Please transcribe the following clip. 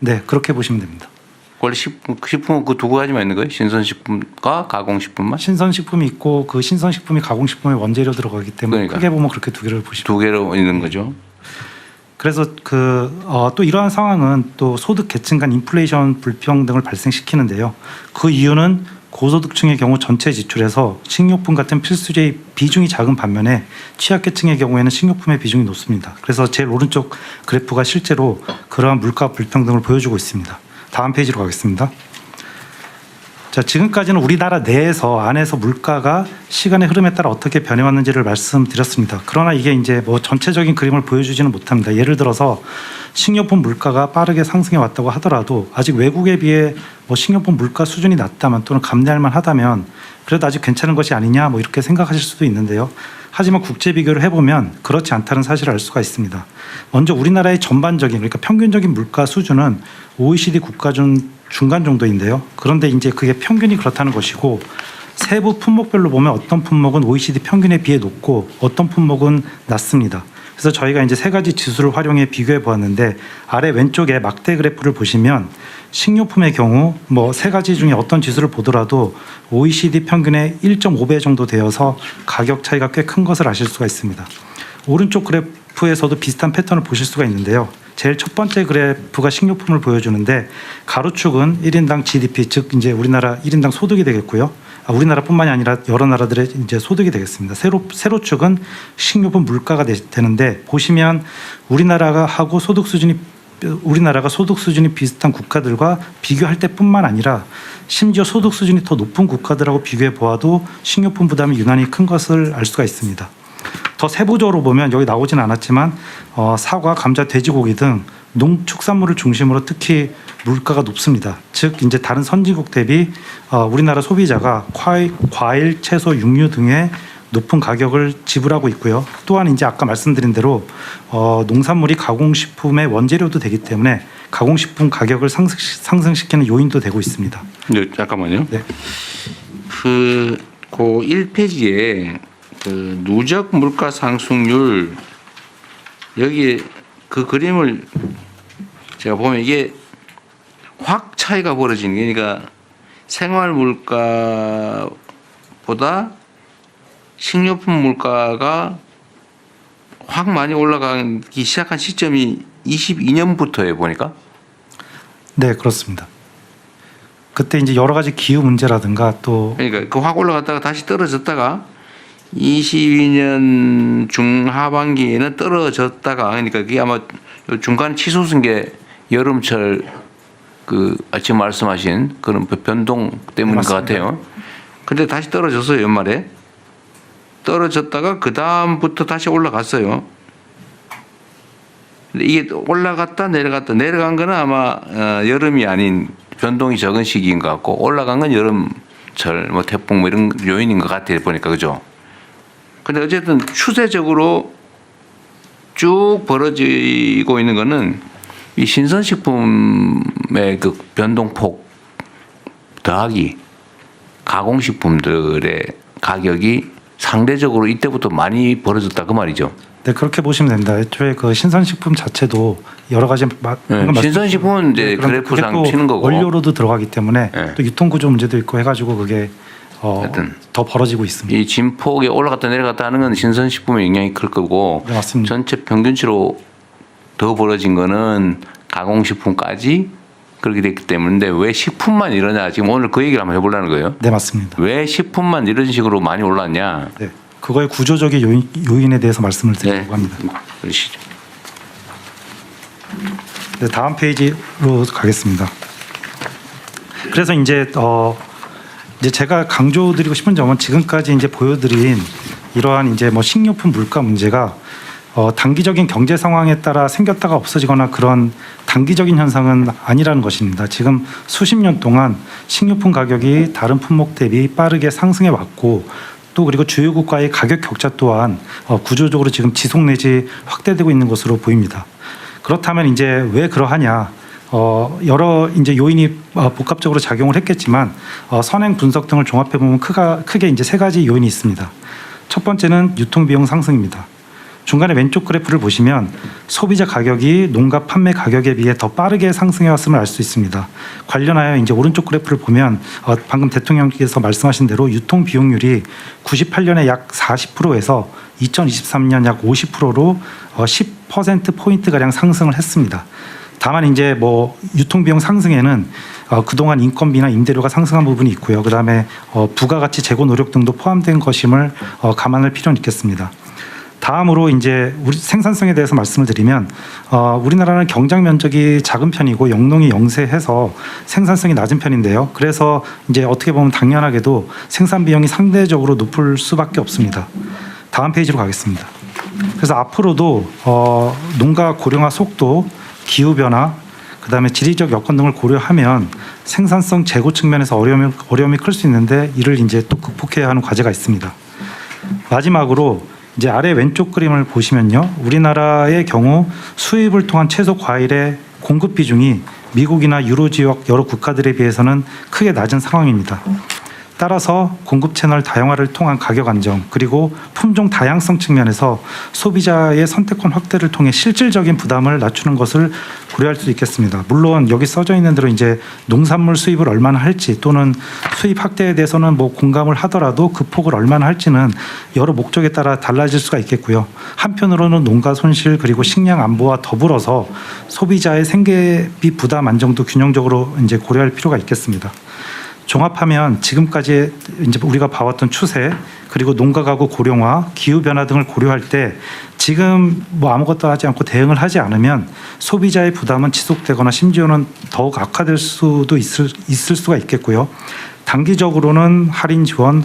네, 그렇게 보시면 됩니다. 원래 식품은 그 두 가지만 있는 거예요? 신선식품과 가공식품만? 신선식품이 있고 그 신선식품이 가공식품의 원재료 들어가기 때문에 그러니까. 크게 보면 그렇게 두 개를 보시면 두 개로 있는 거죠. 그래서 또 이러한 상황은 또 소득 계층 간 인플레이션 불평등을 발생시키는데요. 그 이유는 고소득층의 경우 전체 지출에서 식료품 같은 필수재의 비중이 작은 반면에 취약계층의 경우에는 식료품의 비중이 높습니다. 그래서 제일 오른쪽 그래프가 실제로 그러한 물가 불평등을 보여주고 있습니다. 다음 페이지로 가겠습니다. 자, 지금까지는 우리나라 내에서 안에서 물가가 시간의 흐름에 따라 어떻게 변해왔는지를 말씀드렸습니다. 그러나 이게 이제 뭐 전체적인 그림을 보여주지는 못합니다. 예를 들어서 식료품 물가가 빠르게 상승해 왔다고 하더라도 아직 외국에 비해 뭐 식료품 물가 수준이 낮다면 또는 감내할 만하다면 그래도 아직 괜찮은 것이 아니냐 뭐 이렇게 생각하실 수도 있는데요. 하지만 국제 비교를 해보면 그렇지 않다는 사실을 알 수가 있습니다. 먼저 우리나라의 전반적인 그러니까 평균적인 물가 수준은 OECD 국가 중 중간 정도인데요. 그런데 이제 그게 평균이 그렇다는 것이고 세부 품목별로 보면 어떤 품목은 OECD 평균에 비해 높고 어떤 품목은 낮습니다. 그래서 저희가 이제 세 가지 지수를 활용해 비교해 보았는데 아래 왼쪽에 막대 그래프를 보시면 식료품의 경우 뭐 세 가지 중에 어떤 지수를 보더라도 OECD 평균의 1.5배 정도 되어서 가격 차이가 꽤 큰 것을 아실 수가 있습니다. 오른쪽 그래프에서도 비슷한 패턴을 보실 수가 있는데요. 제일 첫 번째 그래프가 식료품을 보여주는데 가로축은 1인당 GDP 즉 이제 우리나라 1인당 소득이 되겠고요. 우리나라뿐만이 아니라 여러 나라들의 이제 소득이 되겠습니다. 세로축은 식료품 물가가 되는데 보시면 우리나라가 소득 수준이 비슷한 국가들과 비교할 때뿐만 아니라 심지어 소득 수준이 더 높은 국가들하고 비교해 보아도 식료품 부담이 유난히 큰 것을 알 수가 있습니다. 더 세부적으로 보면 여기 나오진 않았지만 사과, 감자, 돼지고기 등 농축산물을 중심으로 특히 물가가 높습니다. 즉 이제 다른 선진국 대비 우리나라 소비자가 과일, 채소, 육류 등의 높은 가격을 지불하고 있고요. 또한 이제 아까 말씀드린 대로 농산물이 가공식품의 원재료도 되기 때문에 가공식품 가격을 상승시키는 요인도 되고 있습니다. 네, 잠깐만요. 네. 그 1페이지에 그 누적 물가 상승률 여기에 그 그림을 제가 보면 이게 확 차이가 벌어지는 게 그러니까 생활 물가보다 식료품 물가가 확 많이 올라가기 시작한 시점이 22년부터예요 보니까. 네, 그렇습니다. 그때 이제 여러 가지 기후 문제라든가 또 그러니까 그 확 올라갔다가 다시 떨어졌다가 22년 중하반기에는 떨어졌다가 그러니까 그게 아마 중간 치솟은 게 여름철 그 지금 말씀하신 그런 변동 때문인 것 같아요. 근데 다시 떨어졌어요 연말에. 떨어졌다가 그 다음부터 다시 올라갔어요. 근데 이게 올라갔다 내려간 거는 아마 여름이 아닌 변동이 적은 시기인 것 같고 올라간 건 여름철 뭐 태풍 뭐 이런 요인인 것 같아요 보니까 그죠. 근데 어쨌든 추세적으로 쭉 벌어지고 있는 거는 이 신선식품의 그 변동폭 더하기 가공식품들의 가격이 상대적으로 이때부터 많이 벌어졌다 그 말이죠. 네, 그렇게 보시면 됩니다. 애초에 그 신선식품 자체도 여러 가지 신선식품은 이제 그래프상 치는 거고 원료로도 들어가기 때문에 네. 또 유통구조 문제도 있고 해가지고 그게 더 벌어지고 있습니다. 이 진폭에 올라갔다 내려갔다 하는 건 신선식품에 영향이 클 거고 네, 맞습니다. 전체 평균치로 더 벌어진 거는 가공식품까지 그렇게 됐기 때문에 왜 식품만 이러냐 지금 오늘 그 얘기를 한번 해보려는 거예요. 네, 맞습니다. 왜 식품만 이런 식으로 많이 올랐냐. 네, 그거의 구조적인 요인에 대해서 말씀을 드리려고 합니다. 그러시죠. 네, 다음 페이지로 가겠습니다. 그래서 이제 제가 강조드리고 싶은 점은 지금까지 이제 보여드린 이러한 이제 뭐 식료품 물가 문제가 단기적인 경제 상황에 따라 생겼다가 없어지거나 그런 단기적인 현상은 아니라는 것입니다. 지금 수십 년 동안 식료품 가격이 다른 품목 대비 빠르게 상승해 왔고 또 그리고 주요국가의 가격 격차 또한 구조적으로 지금 지속 내지 확대되고 있는 것으로 보입니다. 그렇다면 이제 왜 그러하냐? 여러 이제 요인이 복합적으로 작용을 했겠지만 선행 분석 등을 종합해 보면 크게 이제 세 가지 요인이 있습니다. 첫 번째는 유통 비용 상승입니다. 중간에 왼쪽 그래프를 보시면 소비자 가격이 농가 판매 가격에 비해 더 빠르게 상승해 왔음을 알 수 있습니다. 관련하여 이제 오른쪽 그래프를 보면 방금 대통령께서 말씀하신 대로 유통 비용률이 98년에 약 40%에서 2023년 약 50%로 10% 포인트 가량 상승을 했습니다. 다만 이제 뭐 유통 비용 상승에는 그동안 인건비나 임대료가 상승한 부분이 있고요. 그다음에 부가가치 재고 노력 등도 포함된 것임을 감안할 필요는 있겠습니다. 다음으로 이제 우리 생산성에 대해서 말씀을 드리면 우리나라는 경작 면적이 작은 편이고 영농이 영세해서 생산성이 낮은 편인데요. 그래서 이제 어떻게 보면 당연하게도 생산 비용이 상대적으로 높을 수밖에 없습니다. 다음 페이지로 가겠습니다. 그래서 앞으로도 농가 고령화 속도, 기후 변화, 그다음에 지리적 여건 등을 고려하면 생산성 제고 측면에서 어려움이 클 수 있는데 이를 이제 또 극복해야 하는 과제가 있습니다. 마지막으로 이제 아래 왼쪽 그림을 보시면요, 우리나라의 경우 수입을 통한 채소 과일의 공급 비중이 미국이나 유로 지역 여러 국가들에 비해서는 크게 낮은 상황입니다. 따라서 공급 채널 다양화를 통한 가격 안정, 그리고 품종 다양성 측면에서 소비자의 선택권 확대를 통해 실질적인 부담을 낮추는 것을 고려할 수 있겠습니다. 물론 여기 써져 있는 대로 이제 농산물 수입을 얼마나 할지 또는 수입 확대에 대해서는 뭐 공감을 하더라도 그 폭을 얼마나 할지는 여러 목적에 따라 달라질 수가 있겠고요. 한편으로는 농가 손실 그리고 식량 안보와 더불어서 소비자의 생계비 부담 안정도 균형적으로 이제 고려할 필요가 있겠습니다. 종합하면 지금까지 이제 우리가 봐왔던 추세, 그리고 농가 가구 고령화, 기후 변화 등을 고려할 때 지금 뭐 아무것도 하지 않고 대응을 하지 않으면 소비자의 부담은 지속되거나 심지어는 더욱 악화될 수도 있을 수가 있겠고요. 단기적으로는 할인 지원,